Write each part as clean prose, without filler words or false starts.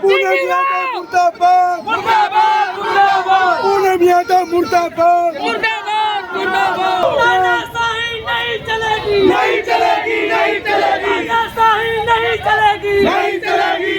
पूनम यादव मुर्दाबाद मुर्दाबाद मुर्दाबाद पूनम यादव मुर्दाबाद मुर्दाबाद मुर्दाबाद तानाशाही नहीं चलेगी नहीं चलेगी नहीं चलेगी तानाशाही नहीं चलेगी नहीं चलेगी।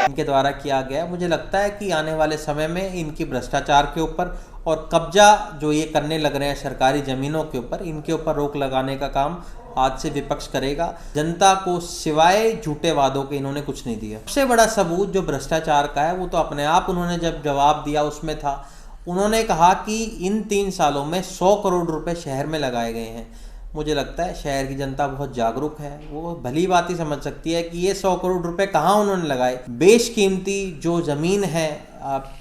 इनके द्वारा किया गया है। मुझे लगता है कि आने वाले समय में इनकी भ्रष्टाचार के ऊपर और कब्जा जो ये करने लग रहे हैं सरकारी ज़मीनों के ऊपर, इनके ऊपर रोक लगाने का काम आज से विपक्ष करेगा। जनता को सिवाय झूठे वादों के इन्होंने कुछ नहीं दिया। सबसे बड़ा सबूत जो भ्रष्टाचार का है वो तो अपने आप उन्होंने जब जवाब दिया उसमें था। उन्होंने कहा कि इन 3 सालों में 100 करोड़ रुपए शहर में लगाए गए हैं। मुझे लगता है शहर की जनता बहुत जागरूक है, वो भली बात ही समझ सकती है कि ये 100 करोड़ रुपए कहाँ उन्होंने लगाए। बेशकीमती जो ज़मीन है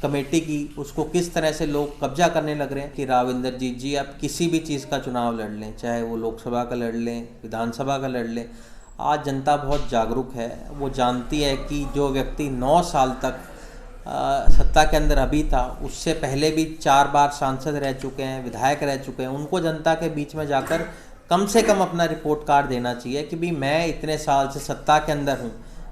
कमेटी की, उसको किस तरह से लोग कब्जा करने लग रहे हैं कि राव इंद्रजीत जी आप किसी भी चीज़ का चुनाव लड़ लें, चाहे वो लोकसभा का लड़ लें, विधानसभा का लड़ लें। आज जनता बहुत जागरूक है, वो जानती है कि जो व्यक्ति 9 साल तक सत्ता के अंदर अभी था, उससे पहले भी 4 बार सांसद रह चुके हैं, विधायक रह चुके हैं, उनको जनता के बीच में जाकर कम से कम अपना रिपोर्ट कार्ड देना चाहिए कि भाई मैं इतने साल से सत्ता के अंदर हूँ,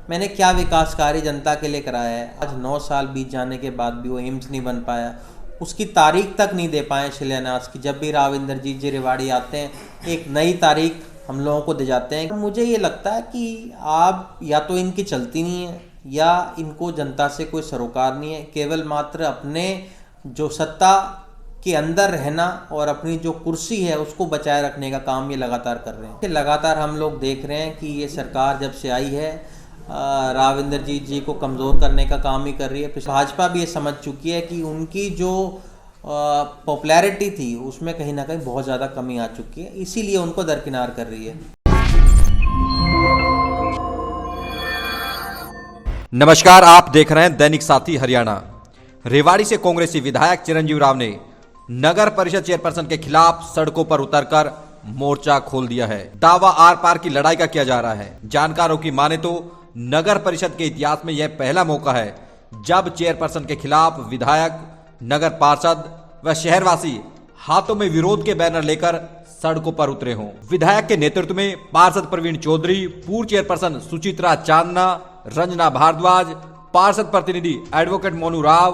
मैंने क्या विकास कार्य जनता के लिए कराया है। आज 9 साल बीत जाने के बाद भी वो एम्स नहीं बन पाया, उसकी तारीख तक नहीं दे पाए शिलान्यास की। जब भी राव इंद्रजीत जी रेवाड़ी आते हैं एक नई तारीख हम लोगों को दे जाते हैं। मुझे ये लगता है कि आप या तो इनकी चलती नहीं है या इनको जनता से कोई सरोकार नहीं है, केवल मात्र अपने जो सत्ता के अंदर रहना और अपनी जो कुर्सी है उसको बचाए रखने का काम ये लगातार कर रहे हैं। लगातार हम लोग देख रहे हैं कि ये सरकार जब से आई है राव इंद्रजीत जी को कमज़ोर करने का काम ही कर रही है। भाजपा भी ये समझ चुकी है कि उनकी जो पॉपुलैरिटी थी उसमें कहीं ना कहीं बहुत ज़्यादा कमी आ चुकी है, इसीलिए उनको दरकिनार कर रही है। नमस्कार, आप देख रहे हैं दैनिक साथी हरियाणा। रेवाड़ी से कांग्रेसी विधायक चिरंजीव राव ने नगर परिषद चेयरपर्सन के खिलाफ सड़कों पर उतरकर मोर्चा खोल दिया है। दावा आर पार की लड़ाई का किया जा रहा है। जानकारों की माने तो नगर परिषद के इतिहास में यह पहला मौका है जब चेयरपर्सन के खिलाफ विधायक, नगर पार्षद व शहरवासी हाथों में विरोध के बैनर लेकर सड़कों पर उतरे हों। विधायक के नेतृत्व में पार्षद प्रवीण चौधरी, पूर्व चेयरपर्सन सुचित्रा चांदना, रंजना भारद्वाज, पार्षद प्रतिनिधि एडवोकेट मोनू राव,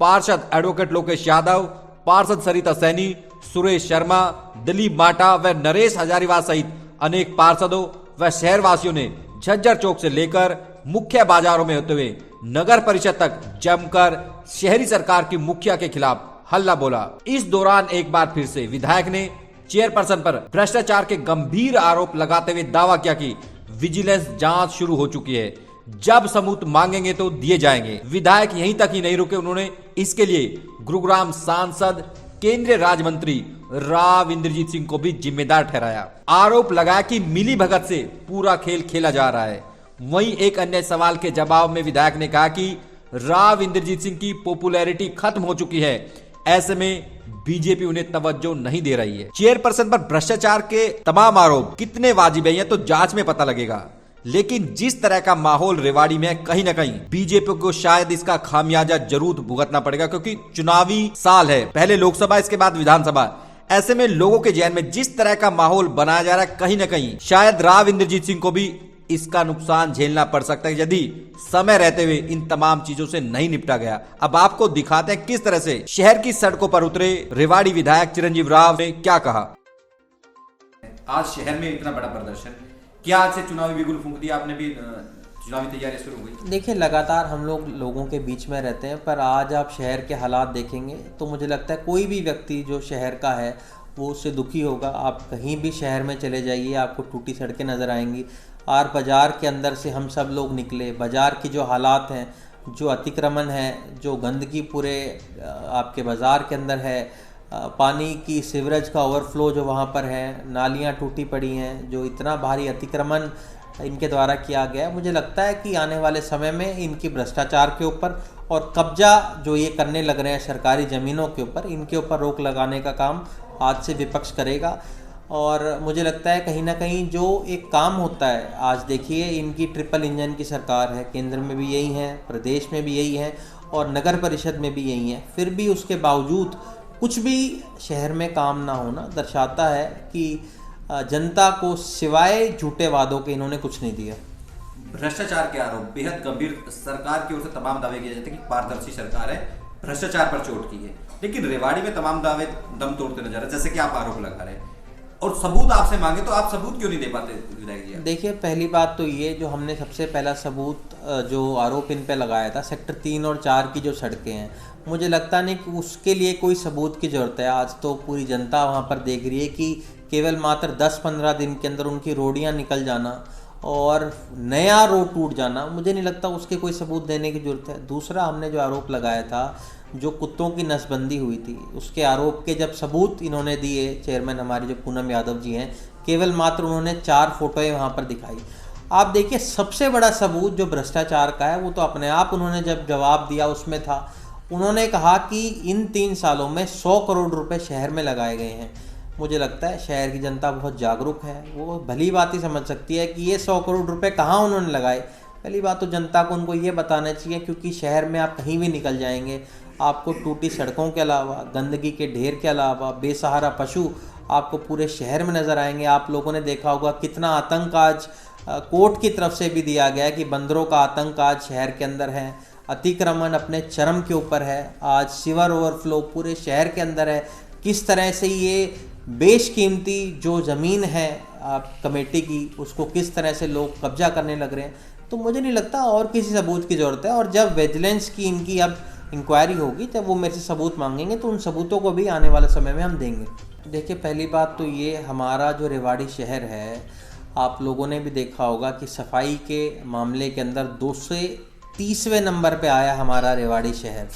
पार्षद एडवोकेट लोकेश यादव, पार्षद सरिता सैनी, सुरेश शर्मा, दिलीप माटा व नरेश हजारीवाल सहित अनेक पार्षदों व शहरवासियों ने झज्जर चौक से लेकर मुख्य बाजारों में होते हुए नगर परिषद तक जमकर शहरी सरकार की मुखिया के खिलाफ हल्ला बोला। इस दौरान एक बार फिर से विधायक ने चेयरपर्सन पर भ्रष्टाचार के गंभीर आरोप लगाते हुए दावा किया कि विजिलेंस जांच शुरू हो चुकी है, जब सबूत मांगेंगे तो दिए जाएंगे। विधायक यहीं तक ही नहीं रुके, उन्होंने इसके लिए गुरुग्राम सांसद, केंद्रीय राज्य मंत्री राव इंद्रजीत सिंह को भी जिम्मेदार ठहराया। आरोप लगाया कि मिली भगत से पूरा खेल खेला जा रहा है। वहीं एक अन्य सवाल के जवाब में विधायक ने कहा कि राव इंद्रजीत सिंह की पॉपुलैरिटी खत्म हो चुकी है, ऐसे में बीजेपी उन्हें तवज्जो नहीं दे रही है। चेयरपर्सन पर भ्रष्टाचार के तमाम आरोप कितने वाजिब है तो जांच में पता लगेगा, लेकिन जिस तरह का माहौल रेवाड़ी में कहीं न कहीं बीजेपी को शायद इसका खामियाजा जरूर भुगतना पड़ेगा, क्योंकि चुनावी साल है, पहले लोकसभा इसके बाद विधानसभा। ऐसे में लोगों के जहन में जिस तरह का माहौल बनाया जा रहा है, कहीं न कहीं शायद राव इंद्रजीत सिंह को भी इसका नुकसान झेलना पड़ सकता है यदि समय रहते हुए इन तमाम चीजों से नहीं निपटा गया। अब आपको दिखाते हैं किस तरह से शहर की सड़कों पर उतरे रेवाड़ी विधायक चिरंजीव राव ने क्या कहा। आज शहर में इतना बड़ा प्रदर्शन, क्या आज से चुनावी बिगुल फूंक दिया आपने भी, चुनावी तैयारी शुरू हो गई? देखिए, लगातार हम लोग लोगों के बीच में रहते हैं, पर आज आप शहर के हालात देखेंगे तो मुझे लगता है कोई भी व्यक्ति जो शहर का है वो उससे दुखी होगा। आप कहीं भी शहर में चले जाइए, आपको टूटी सड़कें नज़र आएंगी। और बाज़ार के अंदर से हम सब लोग निकले, बाज़ार की जो हालात हैं, जो अतिक्रमण है, जो गंदगी पूरे आपके बाज़ार के अंदर है, पानी की सीवरेज का ओवरफ्लो जो वहाँ पर है, नालियाँ टूटी पड़ी हैं, जो इतना भारी अतिक्रमण इनके द्वारा किया गया है। मुझे लगता है कि आने वाले समय में इनकी भ्रष्टाचार के ऊपर और कब्जा जो ये करने लग रहे हैं सरकारी ज़मीनों के ऊपर, इनके ऊपर रोक लगाने का काम आज से विपक्ष करेगा। और मुझे लगता है कहीं ना कहीं जो एक काम होता है, आज देखिए इनकी ट्रिपल इंजन की सरकार है, केंद्र में भी यही है, प्रदेश में भी यही है और नगर परिषद में भी यही है, फिर भी उसके बावजूद कुछ भी शहर में काम ना होना दर्शाता है कि जनता को सिवाय झूठे वादों के इन्होंने कुछ नहीं दिया। भ्रष्टाचार के आरोप बेहद गंभीर, सरकार की ओर से तमाम दावे किए जाते हैं कि पारदर्शी सरकार है, भ्रष्टाचार पर चोट की है, लेकिन रेवाड़ी में तमाम दावे दम तोड़ते नजर है, जैसे कि आप आरोप लगा रहे हैं और सबूत आपसे मांगे तो आप सबूत क्यों नहीं दे पाते विधायक जी? देखिए, पहली बात तो ये, जो हमने सबसे पहला सबूत जो आरोप इन पे लगाया था, सेक्टर 3 और 4 की जो सड़कें हैं, मुझे लगता नहीं कि उसके लिए कोई सबूत की ज़रूरत है। आज तो पूरी जनता वहाँ पर देख रही है कि केवल मात्र 10-15 दिन के अंदर उनकी रोडियाँ निकल जाना और नया रोड टूट जाना, मुझे नहीं लगता उसके कोई सबूत देने की ज़रूरत है। दूसरा, हमने जो आरोप लगाया था, जो कुत्तों की नसबंदी हुई थी, उसके आरोप के जब सबूत इन्होंने दिए, चेयरमैन हमारे जो पूनम यादव जी हैं, केवल मात्र उन्होंने 4 फोटोएं वहाँ पर दिखाई। आप देखिए, सबसे बड़ा सबूत जो भ्रष्टाचार का है वो तो अपने आप उन्होंने जब जवाब दिया उसमें था। उन्होंने कहा कि इन 3 सालों में 100 करोड़ रुपए शहर में लगाए गए हैं। मुझे लगता है शहर की जनता बहुत जागरूक है, वो भली बात ही समझ सकती है कि ये 100 करोड़ रुपए कहाँ उन्होंने लगाए। पहली बात तो जनता को उनको ये बताना चाहिए, क्योंकि शहर में आप कहीं भी निकल जाएंगे, आपको टूटी सड़कों के अलावा, गंदगी के ढेर के अलावा, बेसहारा पशु आपको पूरे शहर में नज़र आएंगे। आप लोगों ने देखा होगा कितना आतंक आज कोर्ट की तरफ से भी दिया गया है कि बंदरों का आतंक आज शहर के अंदर है, अतिक्रमण अपने चरम के ऊपर है, आज सीवर ओवरफ्लो पूरे शहर के अंदर है। किस तरह से ये बेशकीमती जो ज़मीन है कमेटी की, उसको किस तरह से लोग कब्जा करने लग रहे हैं। तो मुझे नहीं लगता और किसी सबूत की ज़रूरत है। और जब विजिलेंस की इनकी अब इंक्वायरी होगी, जब वो मेरे से सबूत मांगेंगे तो उन सबूतों को भी आने वाले समय में हम देंगे। देखिए, पहली बात तो ये, हमारा जो रेवाड़ी शहर है, आप लोगों ने भी देखा होगा कि सफाई के मामले के अंदर 230वें नंबर पे आया हमारा रेवाड़ी शहर।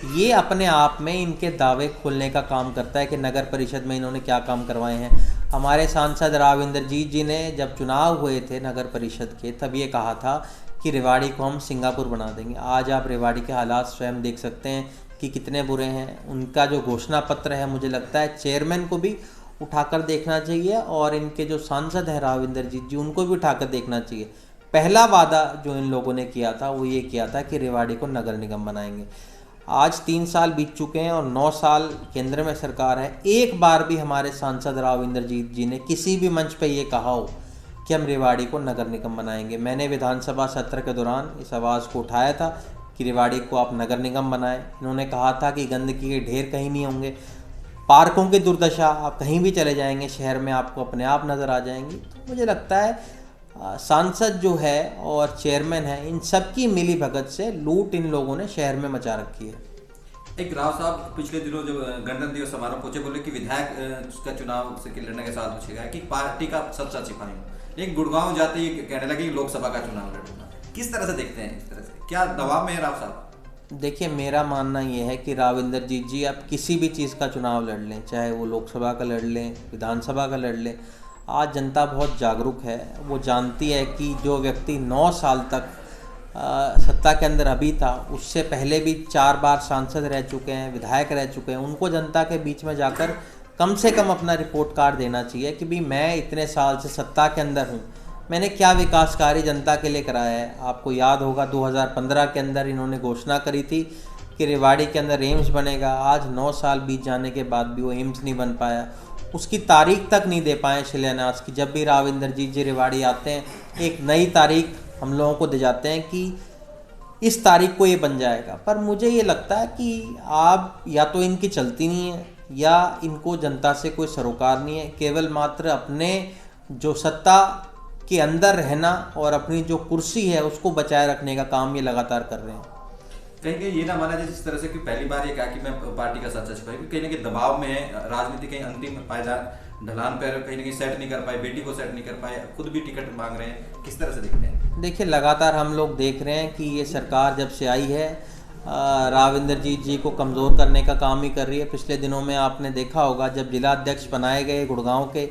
ये अपने आप में इनके दावे खोलने का काम करता है कि नगर परिषद में इन्होंने क्या काम करवाए हैं। हमारे सांसद राव इंद्रजीत जी ने जब चुनाव हुए थे नगर परिषद के, तब ये कहा था कि रेवाड़ी को हम सिंगापुर बना देंगे। आज आप रेवाड़ी के हालात स्वयं देख सकते हैं कि कितने बुरे हैं। उनका जो घोषणा पत्र है, मुझे लगता है चेयरमैन को भी उठाकर देखना चाहिए और इनके जो सांसद हैं राव इंद्रजीत जी, उनको भी उठाकर देखना चाहिए। पहला वादा जो इन लोगों ने किया था वो ये किया था कि रेवाड़ी को नगर निगम बनाएंगे। आज 3 साल बीत चुके हैं और 9 साल केंद्र में सरकार है। एक बार भी हमारे सांसद राव इंद्रजीत जी ने किसी भी मंच पे ये कहा हो कि हम रेवाड़ी को नगर निगम बनाएंगे। मैंने विधानसभा सत्र के दौरान इस आवाज़ को उठाया था कि रेवाड़ी को आप नगर निगम बनाएं। इन्होंने कहा था कि गंदगी के ढेर कहीं नहीं होंगे, पार्कों की दुर्दशा, आप कहीं भी चले जाएंगे शहर में आपको अपने आप नज़र आ जाएंगी। तो मुझे लगता है सांसद जो है और चेयरमैन है, इन सब की मिली भगत से लूट इन लोगों ने शहर में मचा रखी है। एक राव साहब पिछले दिनों जब गणतंत्र दिवस समारोह पहुंचे, बोले कि विधायक उसका चुनाव से लड़ने के साथ पूछेगा कि पार्टी का सच्चा सिपाही हूँ, लेकिन गुड़गांव जाते ही कहने लगे लोकसभा का चुनाव लड़ूंगा। किस तरह से देखते हैं इस तरह से, क्या दबाव में है राव साहब? देखिए, मेरा मानना ये है कि राव इंद्रजीत जी आप किसी भी चीज़ का चुनाव लड़ लें, चाहे वो लोकसभा का लड़ लें, विधानसभा का लड़ लें, आज जनता बहुत जागरूक है। वो जानती है कि जो व्यक्ति 9 साल तक सत्ता के अंदर अभी था, उससे पहले भी 4 बार सांसद रह चुके हैं, विधायक रह चुके हैं, उनको जनता के बीच में जाकर कम से कम अपना रिपोर्ट कार्ड देना चाहिए कि भाई मैं इतने साल से सत्ता के अंदर हूँ, मैंने क्या विकास कार्य जनता के लिए कराया है। आपको याद होगा 2015 के अंदर इन्होंने घोषणा करी थी कि रेवाड़ी के अंदर एम्स बनेगा। आज 9 साल बीत जाने के बाद भी वो एम्स नहीं बन पाया, उसकी तारीख तक नहीं दे पाए शिलान्यास की। जब भी राव इंद्रजीत जी रेवाड़ी आते हैं, एक नई तारीख हम लोगों को दे जाते हैं कि इस तारीख को ये बन जाएगा। पर मुझे ये लगता है कि आप या तो इनकी चलती नहीं है या इनको जनता से कोई सरोकार नहीं है, केवल मात्र अपने जो सत्ता के अंदर रहना और अपनी जो कुर्सी है उसको बचाए रखने का काम ये लगातार कर रहे हैं। कहीं कहीं ये ना माना जाए जिस तरह से कि पहली बार ये कहा कि मैं पार्टी का सच्चा सिपाही, कहीं ना कहीं दबाव में है, राजनीति कहीं अंतिम पायदान ढलान पर कहीं ना कहीं सेट नहीं कर पाए, बेटी को सेट नहीं कर पाए, खुद भी टिकट मांग रहे हैं, किस तरह से देखते हैं? देखिए, लगातार हम लोग देख रहे हैं कि ये सरकार जब से आई है राव इंद्रजीत जी को कमज़ोर करने का काम ही कर रही है। पिछले दिनों में आपने देखा होगा जब जिला अध्यक्ष बनाए गए गुड़गांव के,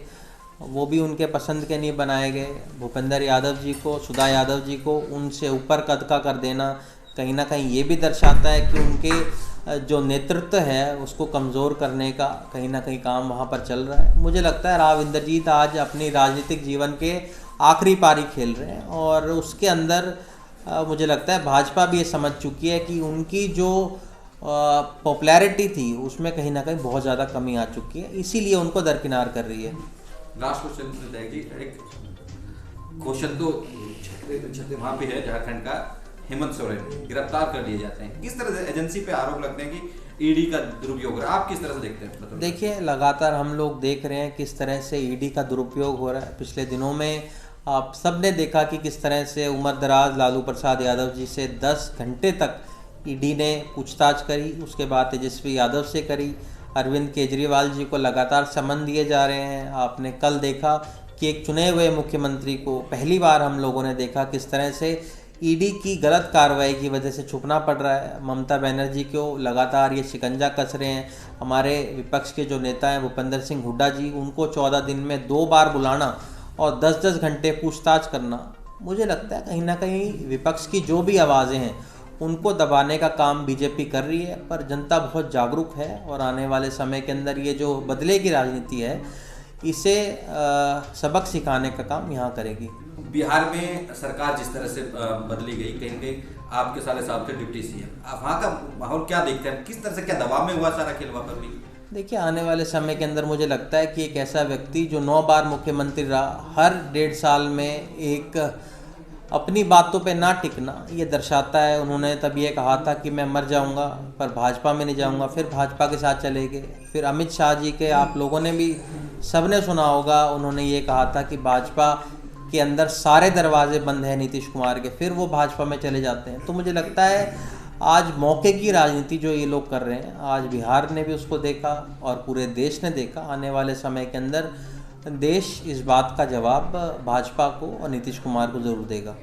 वो भी उनके पसंद के नहीं बनाए गए। भूपेंद्र यादव जी को, सुधा यादव जी को उनसे ऊपर कद का कर देना कहीं ना कहीं ये भी दर्शाता है कि उनके जो नेतृत्व है उसको कमज़ोर करने का कहीं ना कहीं काम वहाँ पर चल रहा है। मुझे लगता है राव इंद्रजीत आज अपनी राजनीतिक जीवन के आखिरी पारी खेल रहे हैं और उसके अंदर मुझे लगता है भाजपा भी ये समझ चुकी है कि उनकी जो पॉपुलैरिटी थी उसमें कहीं ना कहीं बहुत ज़्यादा कमी आ चुकी है, इसीलिए उनको दरकिनार कर रही है। लास्ट क्वेश्चन कौशल तो छत्तीसगढ़ वहाँ पे है, झारखंड का हेमंत सोरेन गिरफ्तार कर लिए जाते हैं। किस तरह से एजेंसी पे आरोप लगते हैं कि ईडी का दुरुपयोग हो रहा है, आप किस तरह से देखते हैं? देखिए, लगातार हम लोग देख रहे हैं किस तरह से ईडी का दुरुपयोग हो रहा है। पिछले दिनों में आप सब ने देखा कि किस तरह से उम्रदराज लालू प्रसाद यादव जी से 10 घंटे तक ईडी ने पूछताछ करी, उसके बाद तेजस्वी यादव से करी, अरविंद केजरीवाल जी को लगातार समन दिए जा रहे हैं। आपने कल देखा कि एक चुने हुए मुख्यमंत्री को पहली बार हम लोगों ने देखा किस तरह से ईडी की गलत कार्रवाई की वजह से छुपना पड़ रहा है। ममता बनर्जी को लगातार ये शिकंजा कस रहे हैं। हमारे विपक्ष के जो नेता हैं भूपेंद्र सिंह हुड्डा जी, उनको 14 दिन में 2 बार बुलाना और 10-10 घंटे पूछताछ करना, मुझे लगता है कहीं ना कहीं विपक्ष की जो भी आवाज़ें हैं उनको दबाने का काम बीजेपी कर रही है। पर जनता बहुत जागरूक है और आने वाले समय के अंदर ये जो बदले की राजनीति है इसे सबक सिखाने का काम यहाँ करेगी। बिहार में सरकार जिस तरह से बदली गई, कहीं न कहीं आपके साले साहब थे डिप्टी सीएम, आप वहाँ का माहौल क्या देखते हैं? किस तरह से, क्या दबाव में हुआ सारा खेल वहाँ पर भी? देखिए, आने वाले समय के अंदर मुझे लगता है कि एक ऐसा व्यक्ति जो 9 बार मुख्यमंत्री रहा, हर 1.5 साल में एक अपनी बातों पे ना टिकना, ये दर्शाता है। उन्होंने तब ये कहा था कि मैं मर जाऊंगा पर भाजपा में नहीं जाऊंगा, फिर भाजपा के साथ चले गए। फिर अमित शाह जी के आप लोगों ने भी सबने सुना होगा, उन्होंने ये कहा था कि भाजपा के अंदर सारे दरवाजे बंद हैं नीतीश कुमार के, फिर वो भाजपा में चले जाते हैं। तो मुझे लगता है आज मौके की राजनीति जो ये लोग कर रहे हैं, आज बिहार ने भी उसको देखा और पूरे देश ने देखा। आने वाले समय के अंदर देश इस बात का जवाब भाजपा को और नीतीश कुमार को ज़रूर देगा।